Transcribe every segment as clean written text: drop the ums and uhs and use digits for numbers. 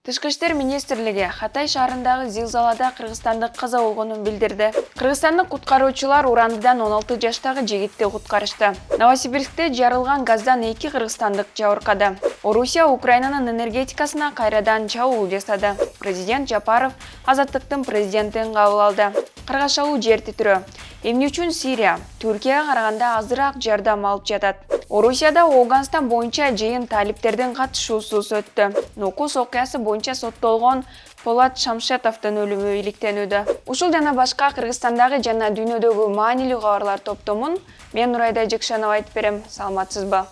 Тышкы иштер министрлиги Хатай шаарындагы зилзалада кыргызстандык каза болгонун билдирди. Кыргызстандык куткаруучулар Урандыдан 16 жаштагы жигитти куткарышты. Новосибирскте жарылган газдан 2 кыргызстандык жабыркады. Орусия Украинанын энергетикасына кайрадан чабуул жасады. Президент Жапаров Азаттыктын президентин кабыл алды. Кыргашалуу жер титирөө. Эмне үчүн Сирия Түркияга караганда азыраак жардам алып жатат? Орусияда Афганистан боюнча жыйын талиптердин катышуусуз өттү. Нокус окуясы боюнча соттолгон Полат Шамшетовдун өлүмү иликтенүүдө. Ушул жана башка Кыргызстандагы жана дүйнөдөгү маанилүү кабарлар топтомун мен Нурайда Жекшанова айтып берем. Саламатсызбы?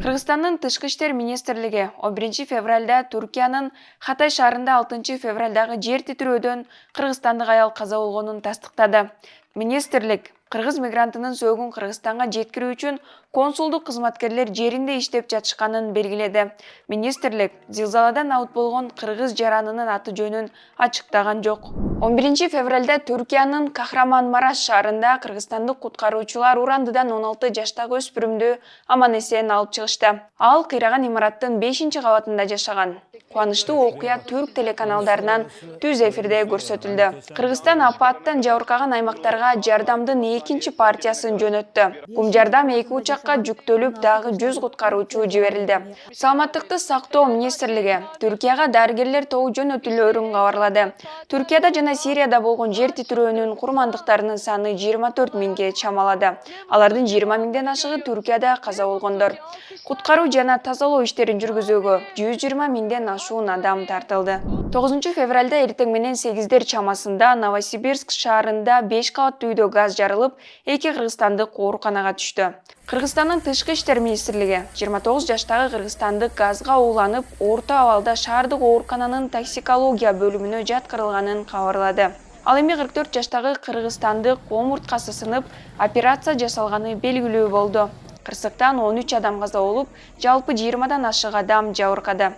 Кыргызстандын тышкы иштер министрлиги 11 февралда Түркиянын Хатай шаарында 6 февралдагы жер титирөөдөн кыргызстандык аял каза болгонун тастыктады. Министрлик кыргыз мигрантынын сөөгүн Кыргызстанга жеткирүү үчүн консулдук кызматкерлер жеринде иштеп жатышканын белгиледи. Министрлик зилзаладан абут болгон кыргыз жаранынын аты жөнүн ачыктаган жок. 11 февралда Түркиянын Кахраманмараш шаарында кыргызстандык куткаруучулар Урандыдан 16 жаштагы өспүрүмдү аман-эсен алып чыгышты. Ал кыйраган имараттын 5-кабатында жашаган. Кубанычтуу окуя түрк телеканалдарынан түз эфирде көрсөтүлдү. Кыргызстан апаттан жабыркаган аймактарга жардамдын 2 партиясын жөнөттү. Кум жардам 2 учакка жүктөлүп, дагы 100 куткаруучу жиберилди. Саламаттыкты сактоо министрлиги Түркияга дарыгерлер тобу жөнөтүлөөрүн кабарлады. Түркияда жана Сирияда болгон жер титирөөнүн курмандыктарынын саны 24 миңге чамалады. Алардын 20 миңден ашыгы Түркияда каза болгондор. Куткаруу жана тазалоо иштерин жүргүзүүгө 120 миңден ашуун адам тартылды. 9 февралда эртең менен 8дер чамасында Новосибирск шаарында 5 кабаттуу үйдө газ жарылып, 2 кыргызстандык ооруканага түштү. Кыргызстандын тышкы иштер министрлиги 29 жаштагы кыргызстандык газга ууланып, орто абалда шаардык оорукананын токсикология бөлүмүнө жаткырылганын кабарлады. Ал эми 44 жаштагы кыргызстандык омурткасы сынып, операция жасалганы белгилүү болду. Кырсыктан 13 адам каза болуп, жалпы 20дан ашык адам жабыркады.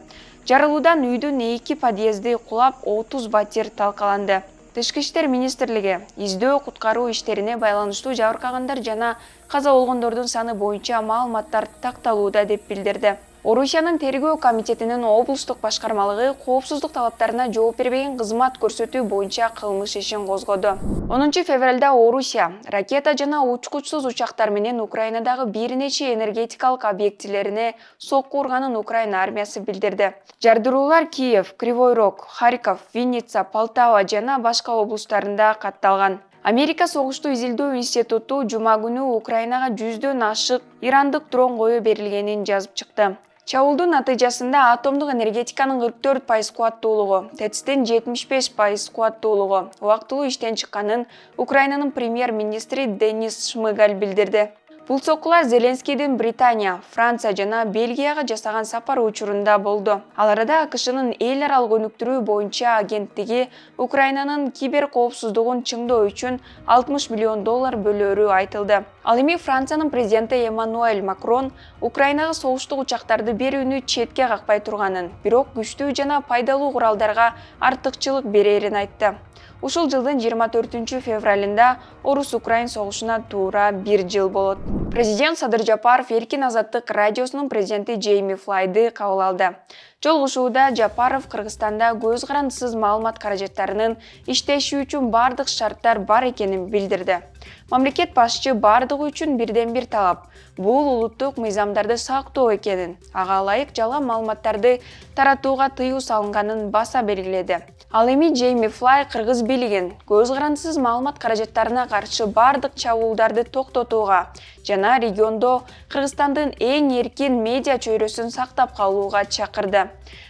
Жарылуудан үйдүн 2 подъезди кулап, 30 батир талкаланды. Тышкы иштер министрлиги издөө куткаруу иштерине байланыштуу жабыркагандар жана каза болгондордун саны боюнча маалыматтар такталууда деп билдирди. Орусиянын тергөө комитетинин облустук башкармалыгы коопсуздук талаптарына жооп бербеген кызмат көрсөтүү боюнча кылмыш ишин козгоду. 10 февралда Орусия ракета жана учкучсуз учактар менен Украинадагы бир нече энергетикалык объектилерине сокку урганын Украина армиясы билдирди. Жардыруулар Киев, Кривой Рог, Харьков, Винница, Полтава жана башка облустарында катталган. Америка согушту изилдөө институту жума күнү Украинага 100дөн ашык ирандык дрон кою берилгенин жазып чыкты. Чабуулдун натыйжасында атомдук энергетиканын 44% кубаттуулугу, ТЭЦтин 75% кубаттуулугу убактылуу иштен чыкканын Украинанын премьер-министри Денис Шмыгаль билдирди. Бул соккулар Зеленскийдин Британия, Франция жана Бельгияга жасаган сапары учурунда болду. Ал арада АКШнын эл аралык өнүктүрүү боюнча агенттиги Украинанын кибер коопсуздугун чыңдоо үчүн $60 миллион бөлөөрү айтылды. Ал эми Франциянын президенти Эммануэль Макрон Украинага согуштук учактарды берүүнү четке какпай турганын, бирок күчтүү жана пайдалуу куралдарга артыкчылык берерин айтты. Ушул жылдын 24 февралында Орус-Украин согушуна туура 1 жыл болот. Президент Садыр Жапаров Эркин Азаттык радиосунун президенти Джейми Флайды кабыл алды. Жолугушууда Жапаров Кыргызстанда көз карандысыз маалымат каражаттарынын иштеши үчүн бардык шарттар бар экенин билдирди. Мамлекет башчы бардыгы үчүн бирден-бир талап бул улуттук мыйзамдарды сактоо экенин, ага ылайык жалган маалыматтарды таратууга тыюу салынганын баса белгиледи. Ал эми Джейми Флай кыргыз бийлигин көз карандысыз маалымат каражаттарына каршы бардык чабуулдарды токтотууга жана региондо Кыргызстандын эң эркин медиа чөйрөсүн сактап калууга чакырды.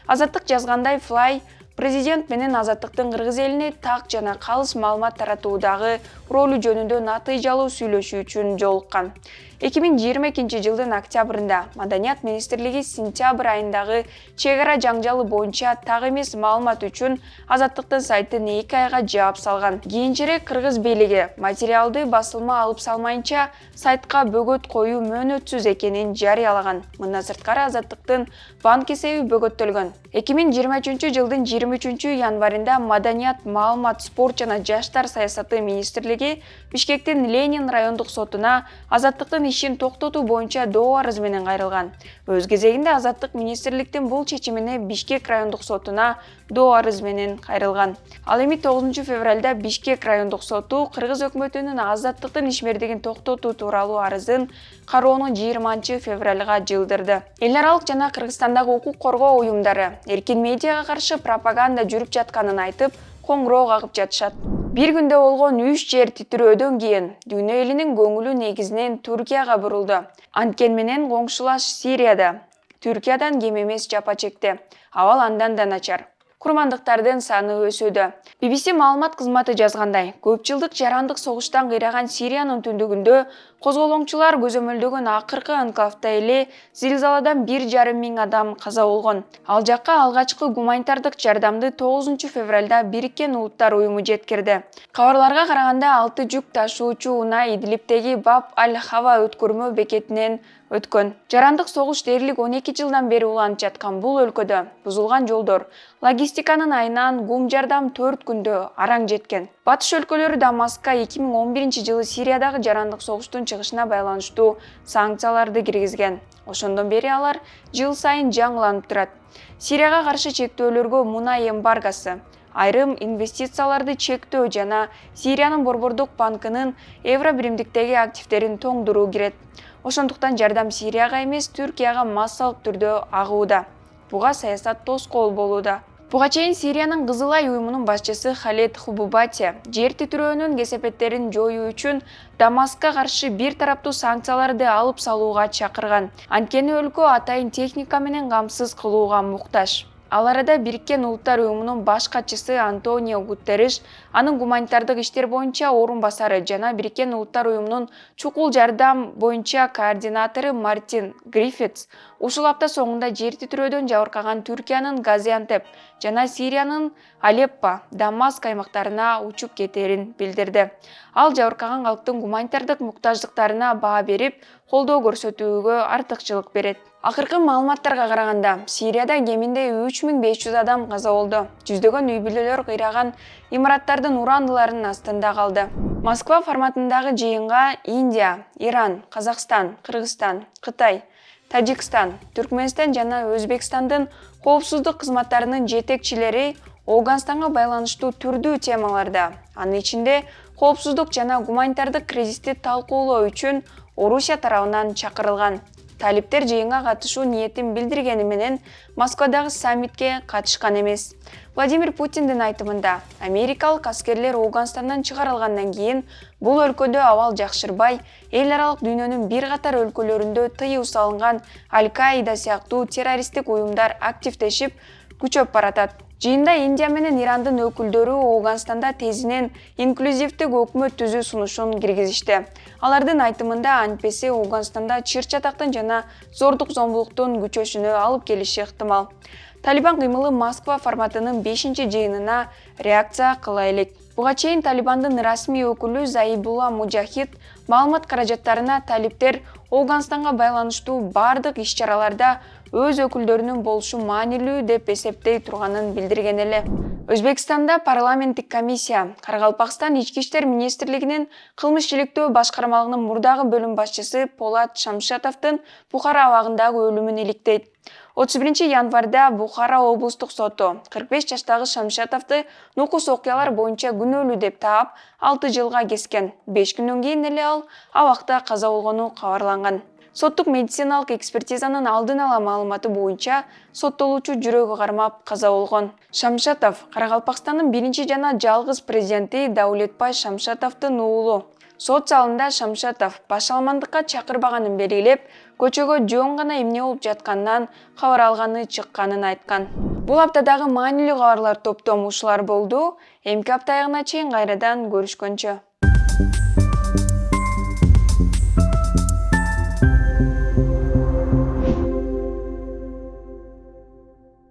Азаттык жазгандай, Флай президент менен Азаттыктын кыргыз элине так жана калыс маалымат таратуудагы ролу жөнүндө натыйжалуу сүйлөшүү үчүн жолуккан. 2022 жылдын октябрында Маданият министрлиги сентябрь айындагы чек ара жаңжалы боюнча так эмес маалымат үчүн Азаттыктын сайтын 2 айга жаап салган. Кийинчерээк кыргыз бийлиги материалды басылма алып салмайынча сайтка бөгөт коюу мөөнөтсүз экенин жарыялаган. Мындан сырткары Азаттыктын банк эсеби бөгөттөлгөн. 2023 жылдын 20 23 январында Маданият, Маалымат, спорт жана жаштар саясаты министрлиги Бишкектин Ленин райондук сотуна азаттыктын ишин токтотуу боюнча доо арыз менен кайрылган. Өз кезегинде азаттык министрликтин бул чечимине Бишкек райондук сотуна доо арыз менен кайрылган. Ал эми 9 февралда Бишкек райондук соту Кыргыз өкмөтүнүн азаттыктын ишмердигин токтотуу тууралуу арызын кароону 20 февралга жылдырды. Эл аралык жана Кыргызстандагы укук коргоо уюмдары эркин медиага каршы пропаганда жүрүп жатканын айтып, коңгуроо кагып жатышат. Бир күндө болгон 3 жер титирөөдөн кийин дүйнө элинин көңүлү негизинен Түркияга бурулду. Анткени менен коңшулаш Сирияда Түркиядан кем эмес жапа чекти. Абал андан да начар. Курмандыктардын саны өсүүдө. BBC маалымат кызматы жазгандай, көп жылдык жарандык согуштан кыйраган Сириянын түндүгүндө козголоңчулар көзөмөлдөгөн акыркы анклавда эле зилзаладан 1,5 миң адам каза болгон. Ал жакка алгачкы гуманитардык жардамды 9 февралда Бириккен Улуттар уюму жеткирди. Кабарларга караганда 6 жүк ташуучу унаа Идлибтеги Баб аль-Хава өткөрмө бекетинен өткөн. Жарандык согуш дээрлик 12 жылдан бери уланып жаткан бул өлкөдө бузулган жолдор, логистиканын айынан гум жардам 4 күндө араң жеткен. Батыш өлкөлөрү Дамаска 2011 жылы Сириядагы жарандык согуштун чыгышына байланыштуу санкцияларды киргизген. Ошондон бери алар жыл сайын жаңыланып турат. Сирияга каршы чектөөлөргө мунай эмбаргосы, айрым инвестицияларды чектөө жана Сириянын Борбордук банкынын евро биримдиктеги активдерин тоңдуруу кирет. Ошондуктан жардам Сирияга эмес, Түркияга массалык түрдө агууда. Буга саясат тоскоол болууда. Буга чейин Сириянын Кызыл Ай уюмунун башчысы Халед Хубубати жер титирөөнүн кесепеттерин жоюу үчүн Дамаска каршы бир тараптуу санкцияларды алып салууга чакырган. Анткени өлкө атайын техника менен камсыз кылууга муктаж. Ал арада Бириккен Улуттар уюмунун баш катчысы Антонио Гутерриш, анын гуманитардык иштер боюнча орун басары жана Бириккен Улуттар уюмунун чукул жардам боюнча координатору Мартин Гриффитс ушул апта соңунда жер титирөөдөн жабыркаган Түркиянын Газиантеп жана Сириянын Алеппо, Дамаск аймактарына учуп кетерин билдирди. Ал жабыркаган калктын гуманитардык муктаждыктарына баа берип, колдоо көрсөтүүгө артыкчылык берет. Акыркы маалыматтарга караганда, Сирияда кеминде 3500 адам каза болду. Жүздөгөн үй бүлөлөр кыйраган имараттардын урандыларынын астында калды. Москва форматындагы жыйынга Индия, Иран, Казакстан, Кыргызстан, Кытай, Тажикстан, Түркмөнстан жана Өзбекстандын коопсуздук кызматтарынын жетекчилери Ооганстанга байланыштуу түрдүү темаларда, анын ичинде коопсуздук жана гуманитардык кризисти талкуулоо үчүн Орусия тарабынан чакырылган. Талиптер жыйынга катышуу ниетин билдиргени менен Москвадагы саммитке катышкан эмес. Владимир Путиндин айтымында, америкалык аскерлер Ооганстандан чыгарылгандан кийин бул өлкөдө абал жакшырбай, эл аралык дүйнөнүн бир катар өлкөлөрүндө тыюу салынган Аль-Каида сыяктуу террористтик уюмдар активдешип, күчөп баратат. Жыйында Индия менен Ирандын өкүлдөрү Ооганстанда тезинен инклюзивдик өкмөт түзүү сунушун киргизишти. Алардын айтымында антпеси Ооганстанда чыр-чатактын жана зордук-зомбулуктун күчөшүнө алып келиши ыктымал. Талибан кыймылы Москва форматынын 5-жыйынына реакция кыла элек. Буга чейин Талибандын расмий өкүлү Заибулла Мужахид маалымат каражаттарына талиптер Ооганстанга байланыштуу бардык иш-чараларда өз өкүлдөрүнүн болушу маанилүү деп эсептей турганын билдирген эле. Өзбекстанда парламенттик комиссия Каракалпакстан ички иштер министрлигинин кылмыш иликтөө башкармалыгынын мурдагы бөлүм башчысы Полат Шамшатовдун Бухара абагындагы өлүмүн иликтейт. 31 январда Бухара облустук соту 45 жаштагы Шамшатовду нукус окуялар боюнча күнөөлүү деп таап 6 жылга кескен. 5 күндөн кийин эле ал абакта каза болгону кабарланган. Соттук медициналык экспертизанын алдын ала маалыматы боюнча соттолуучу жүрөгү кармап каза болгон. Шамшатов Каракалпакстандын биринчи жана жалгыз президенти Даулетбай Шамшатовдун уулу. Сот залында Шамшатов башаламандыкка чакырбаганын белгилеп, көчөгө жөн гана эмне болуп жатканынан кабар алганы чыкканын айткан. Бул аптадагы маанилүү кабарлар топтому ушулар болду. Эмки апта аягына чейин кайрадан көрүшкөнчө.